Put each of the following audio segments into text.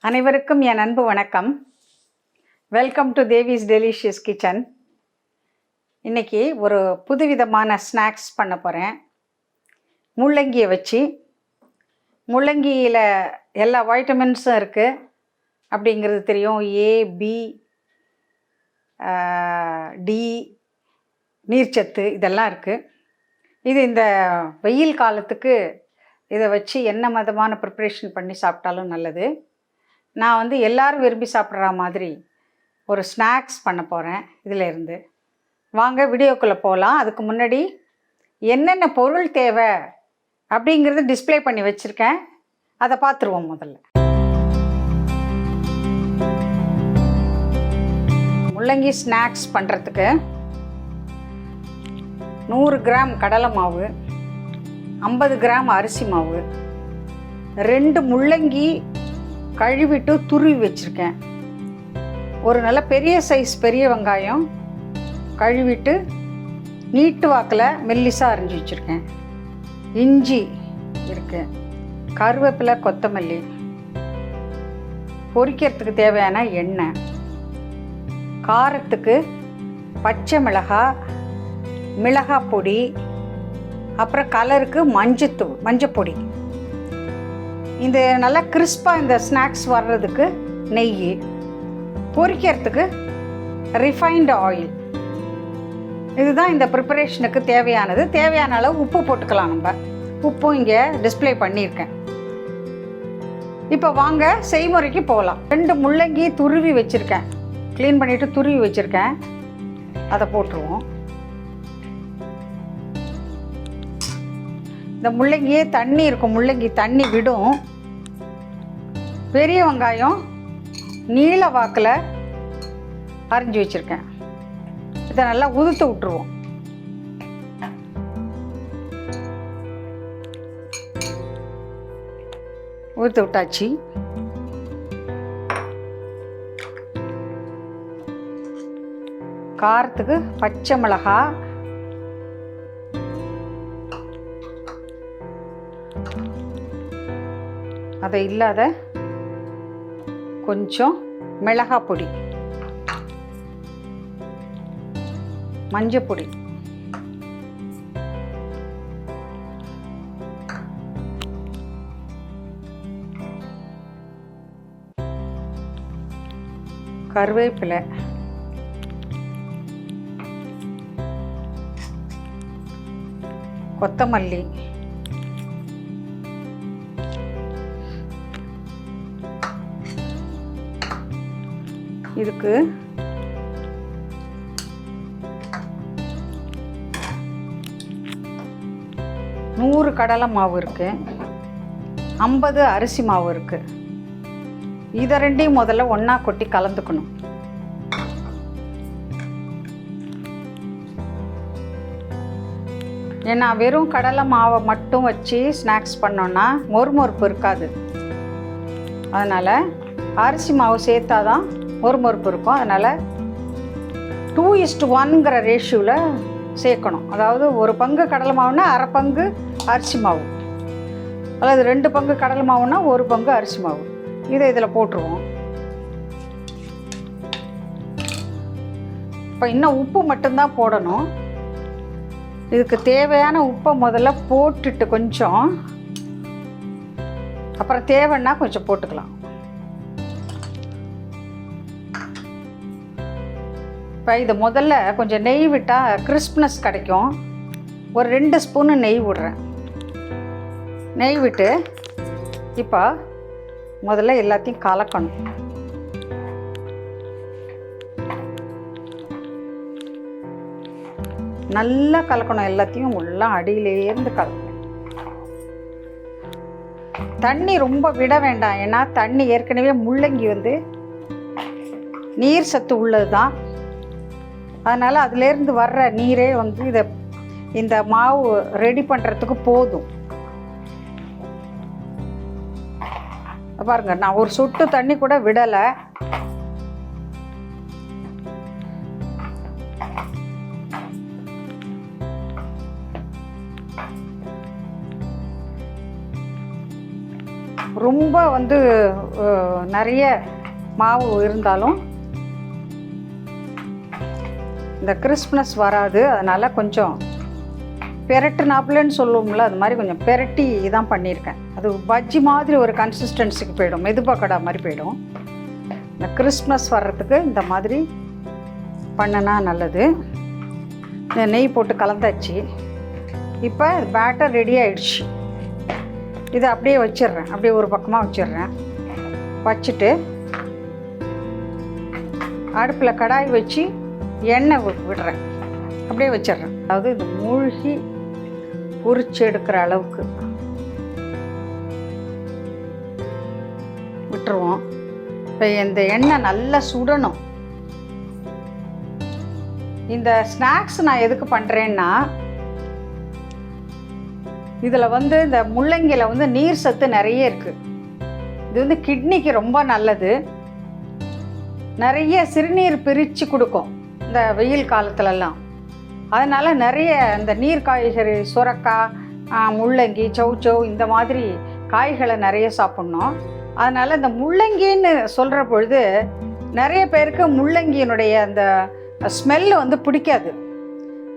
அனைவருக்கும் என் அன்பு வணக்கம். Welcome to Devi's delicious kitchen. இன்றைக்கி ஒரு புதுவிதமான ஸ்நாக்ஸ் பண்ண போகிறேன். முள்ளங்கியை வச்சு. முள்ளங்கியில் எல்லா வைட்டமின்ஸும் இருக்குது அப்படிங்கிறது தெரியும். ஏ, பி, டி, நீர்ச்சத்து இதெல்லாம் இருக்குது. இது இந்த வெயில் காலத்துக்கு இதை வச்சு என்ன விதமான ப்ரிப்ரேஷன் பண்ணி சாப்பிட்டாலும் நல்லது. நான் எல்லோரும் விரும்பி சாப்பிட்ற மாதிரி ஒரு ஸ்நாக்ஸ் பண்ண போகிறேன். இதிலேருந்து வாங்க வீடியோக்குள்ளே போகலாம். அதுக்கு முன்னாடி என்னென்ன பொருள் தேவை அப்படிங்கிறது டிஸ்ப்ளே பண்ணி வச்சுருக்கேன். அதை பார்த்துருவோம். முதல்ல முள்ளங்கி ஸ்நாக்ஸ் பண்ணுறதுக்கு 100 கிராம் கடலை மாவு, 50 கிராம் அரிசி மாவு, 2 முள்ளங்கி கழுவிட்டு துருவி வச்சுருக்கேன். ஒரு நல்ல பெரிய சைஸ் பெரிய வெங்காயம் கழுவிட்டு நீட்டு வாக்கில் மெல்லிசாக அரிஞ்சு வச்சுருக்கேன். இஞ்சி இருக்குது, கருவேப்பிலை, கொத்தமல்லி, பொரிக்கிறதுக்கு தேவையான எண்ணெய், காரத்துக்கு பச்சை மிளகாய், மிளகாய் பொடி, அப்புறம் கலருக்கு மஞ்சப்பொடி. இந்த நல்லா கிறிஸ்பாக இந்த ஸ்நாக்ஸ் வர்றதுக்கு நெய், பொரிக்கிறதுக்கு ரிஃபைன்டு ஆயில். இதுதான் இந்த ப்ரிப்பரேஷனுக்கு தேவையானது. தேவையான அளவு உப்பு போட்டுக்கலாம். நம்ம உப்பும் இங்கே டிஸ்ப்ளே பண்ணியிருக்கேன். இப்போ வாங்க செய்முறைக்கு போகலாம். 2 முள்ளங்கி துருவி வச்சுருக்கேன். க்ளீன் பண்ணிவிட்டு துருவி வச்சுருக்கேன். அதை போட்டுருவோம். இந்த முள்ளங்கியே தண்ணி இருக்கும், முள்ளங்கி தண்ணி விடும். பெரிய வெங்காயம் நீல வாக்கில் அரிஞ்சு வச்சுருக்கேன். இதை நல்லா உதுத்து விட்டுருவோம். உதுத்து விட்டாச்சு. காரத்துக்கு பச்சை மிளகாய், அதை இல்லாத கொஞ்சம் மிளகாய் பொடி, மஞ்சப்பொடி, கருவேப்பிலை, கொத்தமல்லி, இதுக்கு நூறு கடலை மாவு இருக்குது, 50 அரிசி மாவு இருக்குது. இதை ரெண்டையும் முதல்ல ஒன்றா கொட்டி கலந்துக்கணும். ஏன்னா வெறும் கடலை மாவை மட்டும் வச்சு ஸ்நாக்ஸ் பண்ணோன்னா மொறுமொறுப்பு இருக்காது. அதனால் அரிசி மாவு சேர்த்தாதான் மொறுமொறுப்பு இருக்கும். அதனால் 2:1ங்கிற ரேஷியோவில் சேர்க்கணும். அதாவது 1 பங்கு கடலை மாவுனா அரை பங்கு அரிசி மாவு, அல்லது 2 பங்கு கடலை மாவுனா 1 பங்கு அரிசி மாவு. இதை இதில் போட்டுருவோம். இப்போ இன்னும் உப்பு மட்டும்தான் போடணும். இதுக்கு தேவையான உப்பை முதல்ல போட்டுட்டு கொஞ்சம், அப்புறம் தேவைன்னா கொஞ்சம் போட்டுக்கலாம். இப்போ இது முதல்ல கொஞ்சம் நெய் விட்டால் கிறிஸ்ப்னஸ் கிடைக்கும். ஒரு 2 ஸ்பூனு நெய் விடுறேன். நெய் விட்டு இப்போ முதல்ல எல்லாத்தையும் கலக்கணும். நல்லா கலக்கணும். எல்லாத்தையும் உள்ள அடியிலேருந்து கலக்கணும். தண்ணி ரொம்ப விட வேண்டாம். ஏன்னா தண்ணி ஏற்கனவே முள்ளங்கி நீர் சத்து உள்ளது தான். அதனால் அதிலேருந்து வர்ற நீரே இந்த மாவு ரெடி பண்ணுறதுக்கு போதும். பாருங்க, நான் ஒரு சொட்டு தண்ணி கூட விடலை. ரொம்ப வந்து நிறைய மாவு இருந்தாலும் இந்த கிறிஸ்ப்னஸ் வராது. அதனால் கொஞ்சம் பெரட்டுனாப்புலன்னு சொல்லுவோம்ல, அது மாதிரி கொஞ்சம் பெரட்டி தான் பண்ணியிருக்கேன். அது பஜ்ஜி மாதிரி ஒரு கன்சிஸ்டன்சிக்கு போயிடும், மெதுபக்கடா மாதிரி போயிடும். இந்த கிறிஸ்ப்னஸ் வர்றதுக்கு இந்த மாதிரி பண்ணினா நல்லது. இந்த நெய் போட்டு கலந்தாச்சு. இப்போ பேட்டர் ரெடி ஆகிடுச்சு. இதை அப்படியே வச்சிடுறேன், அப்படியே ஒரு பக்கமாக வச்சிடுறேன். வச்சுட்டு அடுப்பில் கடாய் வச்சு எண்ணெய் விடுறேன், அப்படியே வச்சிடுறேன். அதாவது இது மூழ்கி பொரிச்சு எடுக்கிற அளவுக்கு விட்டுருவோம். இப்போ இந்த எண்ணெய் நல்லா சுடணும். இந்த ஸ்நாக்ஸ் நான் எதுக்கு பண்ணுறேன்னா, இதில் வந்து இந்த முள்ளங்கியில் வந்து நீர் சத்து நிறைய இருக்குது. இது வந்து கிட்னிக்கு ரொம்ப நல்லது. நிறைய சிறுநீர் பிரித்து கொடுக்கும் இந்த வெயில் காலத்துலலாம். அதனால் நிறைய இந்த நீர் காய்கறி, சுரக்காய், முள்ளங்கி, சௌச்சௌ இந்த மாதிரி காய்களை நிறைய சாப்பிட்ணும். அதனால் இந்த முள்ளங்கின்னு சொல்கிற பொழுது நிறைய பேருக்கு முள்ளங்கியினுடைய அந்த ஸ்மெல்லு வந்து பிடிக்காது.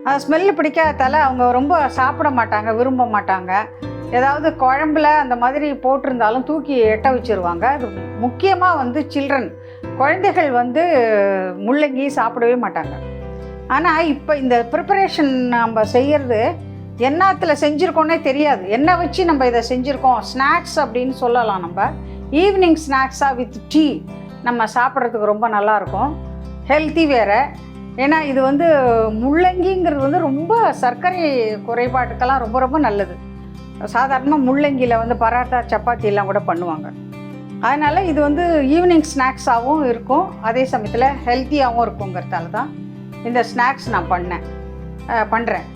அந்த ஸ்மெல்லு பிடிக்காததால் அவங்க ரொம்ப சாப்பிட மாட்டாங்க, விரும்ப மாட்டாங்க. ஏதாவது குழம்புல அந்த மாதிரி போட்டிருந்தாலும் தூக்கி எட்ட வச்சுருவாங்க. அது முக்கியமாக வந்து சில்ட்ரன், குழந்தைகள் வந்து முள்ளங்கி சாப்பிடவே மாட்டாங்க. ஆனால் இப்போ இந்த ப்ரிப்பரேஷன் நம்ம செய்கிறது என்னத்தில் செஞ்சுருக்கோன்னே தெரியாது. என்ன வச்சு நம்ம இதை செஞ்சுருக்கோம், ஸ்நாக்ஸ் அப்படின்னு சொல்லலாம். நம்ம ஈவினிங் ஸ்நாக்ஸாக வித் டீ நம்ம சாப்பிட்றதுக்கு ரொம்ப நல்லாயிருக்கும். ஹெல்த்தி வேறு. ஏன்னா இது வந்து முள்ளங்கிங்கிறது வந்து ரொம்ப சர்க்கரை குறைபாட்டுக்கெல்லாம் ரொம்ப ரொம்ப நல்லது. சாதாரணமாக முள்ளங்கியில் வந்து பரோட்டா, சப்பாத்தி எல்லாம் கூட பண்ணுவாங்க. அதனால் இது வந்து ஈவினிங் ஸ்நாக்ஸாகவும் இருக்கும், அதே சமயத்தில் ஹெல்த்தியாகவும் இருக்குங்கிறதால தான் இந்த ஸ்நாக்ஸ் நான் பண்ணுறேன்.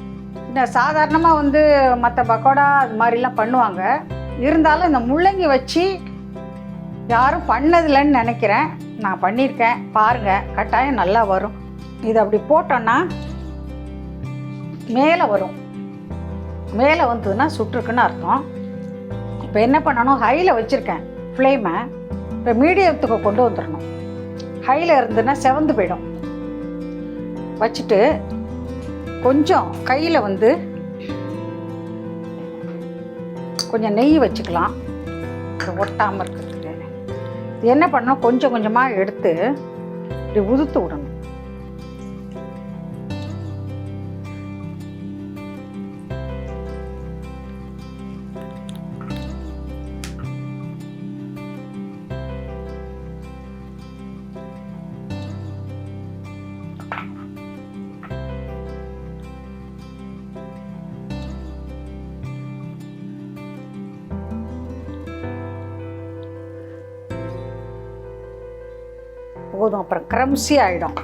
இந்த சாதாரணமாக வந்து மற்ற பக்கோடா அது மாதிரிலாம் பண்ணுவாங்க. இருந்தாலும் இந்த முள்ளங்கி வச்சு யாரும் பண்ணதில்லைன்னு நினைக்கிறேன். நான் பண்ணியிருக்கேன், பாருங்கள், கட்டாயம் நல்லா வரும். இது அப்படி போட்டோன்னா மேலே வரும். மேலே வந்ததுன்னா சுட்டுருக்குன்னு அர்த்தம். இப்போ என்ன பண்ணணும், ஹையில் வச்சுருக்கேன் ஃப்ளேமை. இப்போ மீடியத்துக்கு கொண்டு வந்துடணும். ஹையில் இருந்ததுன்னா செவந்து போயிடும். வச்சுட்டு கொஞ்சம் கையில் வந்து கொஞ்சம் நெய் வச்சுக்கலாம், அது ஒட்டாமல் இருக்கிறதுக்கு. இது என்ன பண்ணணும், கொஞ்சம் கொஞ்சமாக எடுத்து இப்படி உதுத்து விடணும். போதும், அப்புறம் க்ரம்ஸி ஆகிடும்.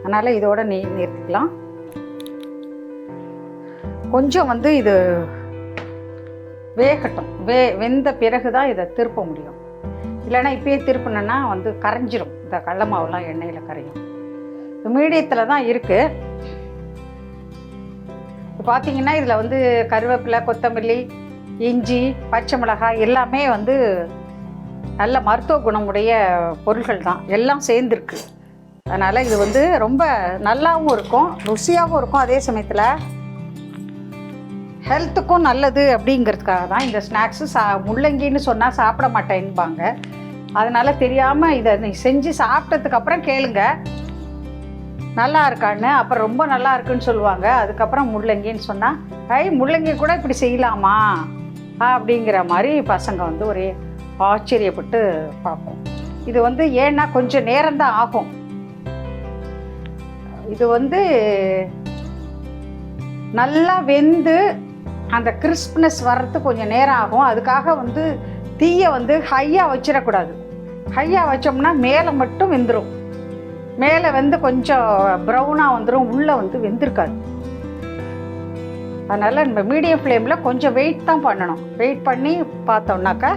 அதனால் இதோட நிறுத்திக்கலாம். கொஞ்சம் வந்து இது வேகட்டும். வெந்த பிறகு தான் இதை திருப்ப முடியும். இல்லைன்னா இப்பயே திருப்பினேன்னா வந்து கரைஞ்சிரும். இந்த கடல மாவுலாம் எண்ணெயில் கரையும். மீடியத்தில் தான் இருக்குது. இப்போ பார்த்தீங்கன்னா இதில் வந்து கருவேப்பிலை, கொத்தமல்லி, இஞ்சி, பச்சை மிளகாய் எல்லாமே வந்து நல்ல மருத்துவ குணமுடைய பொருள்கள் தான், எல்லாம் சேர்ந்துருக்கு. அதனால் இது வந்து ரொம்ப நல்லாவும் இருக்கும், ருசியாகவும் இருக்கும், அதே சமயத்தில் ஹெல்த்துக்கும் நல்லது. அப்படிங்கிறதுக்காக தான் இந்த ஸ்நாக்ஸு. முள்ளங்கின்னு சொன்னால் சாப்பிட மாட்டேன்பாங்க. அதனால் தெரியாமல் இதை நீ செஞ்சு சாப்பிட்டதுக்கப்புறம் கேளுங்க நல்லா இருக்கான்னு. அப்புறம் ரொம்ப நல்லா இருக்குன்னு சொல்லுவாங்க. அதுக்கப்புறம் முள்ளங்கின்னு சொன்னால் முள்ளங்கி கூட இப்படி செய்யலாமா அப்படிங்கிற மாதிரி பசங்க வந்து ஒரே ஆச்சரியப்பட்டு பார்ப்போம். இது வந்து ஏன்னா கொஞ்சம் நேரம்தான் ஆகும். இது வந்து நல்லா வெந்து அந்த கிறிஸ்ப்னஸ் வர்றதுக்கு கொஞ்சம் நேரம் ஆகும். அதுக்காக வந்து தீயை வந்து ஹையாக வச்சிடக்கூடாது. ஹையாக வச்சோம்னா மேலே மட்டும் வெந்துடும். மேலே வந்து கொஞ்சம் ப்ரௌனாக வந்துடும், உள்ளே வந்து வெந்திருக்காது. அதனால் நம்ம மீடியம் ஃப்ளேமில் கொஞ்சம் வெயிட் தான் பண்ணணும். வெயிட் பண்ணி பார்த்தோம்னாக்கா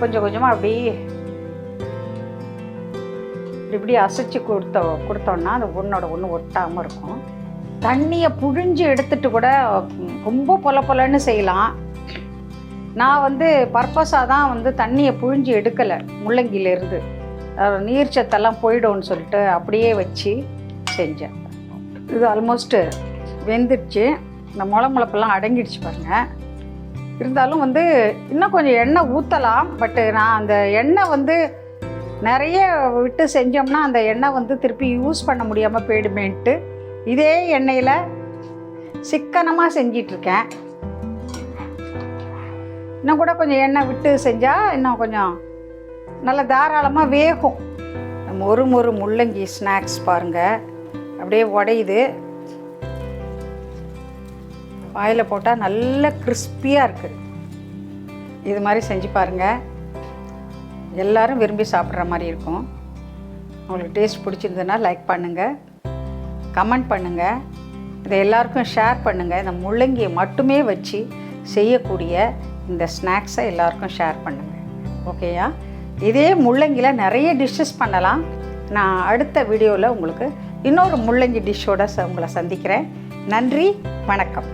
கொஞ்சம் கொஞ்சமாக அப்படி இப்படி அசைச்சு கொடுத்தோன்னா அது ஒன்றோட ஒன்று ஒட்டாமல் இருக்கும். தண்ணியை புழிஞ்சு எடுத்துட்டு கூட ரொம்ப பொல பொலன்னு செய்யலாம். நான் வந்து பர்பஸாக தான் வந்து தண்ணியை புழிஞ்சு எடுக்கலை முள்ளங்கியிலேருந்து, நீர் சத்தெல்லாம் போயிடும்னு சொல்லிட்டு அப்படியே வச்சு செஞ்சேன். இது ஆல்மோஸ்ட்டு வெந்துடுச்சு. இந்த முளப்பெல்லாம் அடங்கிடுச்சு பாருங்கள். இருந்தாலும் வந்து இன்னும் கொஞ்சம் எண்ணெய் ஊற்றலாம். பட்டு நான் அந்த எண்ணெய் வந்து நிறைய விட்டு செஞ்சோம்னா அந்த எண்ணெய் வந்து திருப்பி யூஸ் பண்ண முடியாமல் போயிடுமேன்ட்டு இதே எண்ணெயில் சிக்கனமாக செஞ்சிட்ருக்கேன். இன்னும் கூட கொஞ்சம் எண்ணெய் விட்டு செஞ்சால் இன்னும் கொஞ்சம் நல்லா தாராளமாக வேகும். மொறு முள்ளங்கி ஸ்நாக்ஸ் பாருங்கள், அப்படியே உடையுது. வாயில் போட்டால் நல்ல கிறிஸ்பியாக இருக்குது. இது மாதிரி செஞ்சு பாருங்கள், எல்லோரும் விரும்பி சாப்பிட்ற மாதிரி இருக்கும். உங்களுக்கு டேஸ்ட் பிடிச்சிருந்ததுன்னா லைக் பண்ணுங்கள், கமெண்ட் பண்ணுங்கள், இதை எல்லாருக்கும் ஷேர் பண்ணுங்கள். இந்த முள்ளங்கியை மட்டுமே வச்சு செய்யக்கூடிய இந்த ஸ்நாக்ஸை எல்லாருக்கும் ஷேர் பண்ணுங்கள். ஓகேயா? இதே முள்ளங்கியில் நிறைய டிஷ்ஷஸ் பண்ணலாம். நான் அடுத்த வீடியோவில் உங்களுக்கு இன்னொரு முள்ளங்கி டிஷ்ஷோடு உங்களை சந்திக்கிறேன். நன்றி, வணக்கம்.